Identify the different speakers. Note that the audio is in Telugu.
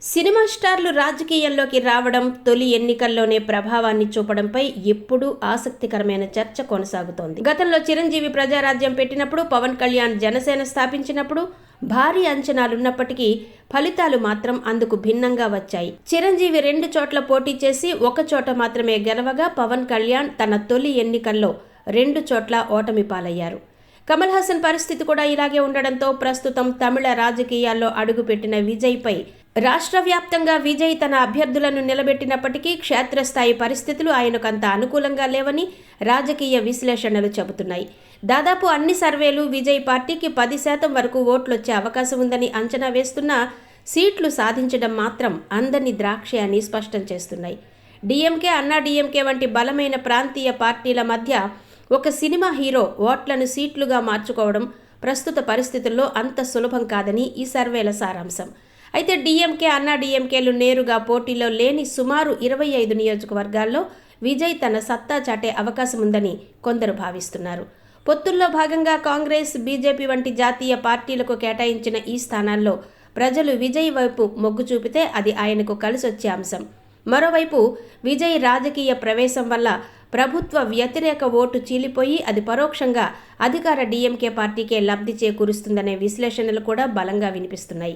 Speaker 1: సినిమా స్టార్లు రాజకీయాల్లోకి రావడం తొలి ఎన్నికల్లోనే ప్రభావాన్ని చూపడంపై ఎప్పుడూ ఆసక్తికరమైన చర్చ కొనసాగుతోంది. గతంలో చిరంజీవి ప్రజారాజ్యం పెట్టినప్పుడు, పవన్ కళ్యాణ్ జనసేన స్థాపించినప్పుడు భారీ అంచనాలున్నప్పటికీ ఫలితాలు మాత్రం అందుకు భిన్నంగా వచ్చాయి. చిరంజీవి 2 చోట్ల పోటీ చేసి 1 చోట మాత్రమే గెలవగా, పవన్ కళ్యాణ్ తన తొలి ఎన్నికల్లో 2 చోట్ల ఓటమి పాలయ్యారు. కమల్ హాసన్ పరిస్థితి కూడా ఇలాగే ఉండడంతో ప్రస్తుతం తమిళ రాజకీయాల్లో అడుగుపెట్టిన విజయ్పై రాష్ట్ర వ్యాప్తంగా విజయ్ తన అభ్యర్థులను నిలబెట్టినప్పటికీ క్షేత్రస్థాయి పరిస్థితులు ఆయనకంత అనుకూలంగా లేవని రాజకీయ విశ్లేషణలు చెబుతున్నాయి. దాదాపు అన్ని సర్వేలు విజయ్ పార్టీకి 10% వరకు ఓట్లొచ్చే అవకాశం ఉందని అంచనా వేస్తున్నా సీట్లు సాధించడం మాత్రం అందని ద్రాక్షే అని స్పష్టం చేస్తున్నాయి. డీఎంకే, అన్నా డీఎంకే వంటి బలమైన ప్రాంతీయ పార్టీల మధ్య ఒక సినిమా హీరో ఓట్లను సీట్లుగా మార్చుకోవడం ప్రస్తుత పరిస్థితుల్లో అంత సులభం కాదని ఈ సర్వేల సారాంశం. అయితే డీఎంకే, అన్నా డీఎంకేలు నేరుగా పోటీలో లేని సుమారు 25 నియోజకవర్గాల్లో విజయ్ తన సత్తా చాటే అవకాశం ఉందని కొందరు భావిస్తున్నారు. పొత్తుల్లో భాగంగా కాంగ్రెస్, బీజేపీ వంటి జాతీయ పార్టీలకు కేటాయించిన ఈ స్థానాల్లో ప్రజలు విజయ్ వైపు మొగ్గు చూపితే అది ఆయనకు కలిసొచ్చే అంశం. మరోవైపు విజయ్ రాజకీయ ప్రవేశం వల్ల ప్రభుత్వ వ్యతిరేక ఓటు చీలిపోయి అది పరోక్షంగా అధికార డీఎంకే పార్టీకే లబ్ధి చేకూరుస్తుందనే విశ్లేషణలు కూడా బలంగా వినిపిస్తున్నాయి.